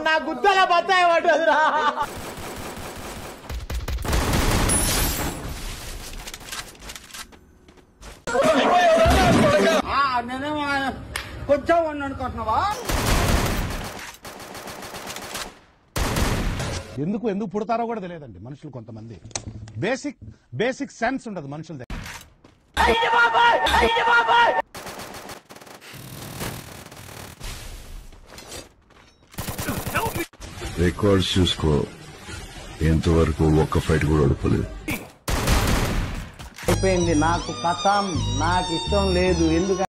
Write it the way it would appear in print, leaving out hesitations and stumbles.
నా గుద్దల బత్తాయి పట్టదురా. నేనేమో కొంచెం అనుకుంటున్నావా? ఎందుకు పుడతారో కూడా తెలియదండి మనుషులు. కొంతమంది బేసిక్ సెన్స్ ఉండదు మనుషుల దగ్గర. రికార్డ్స్ చూసుకో, ఎంతవరకు ఒక్క ఫైట్ కూడా ఓడిపోలేదు. అయిపోయింది, నాకు కథం, నాకు ఇష్టం లేదు. ఎందుకంటే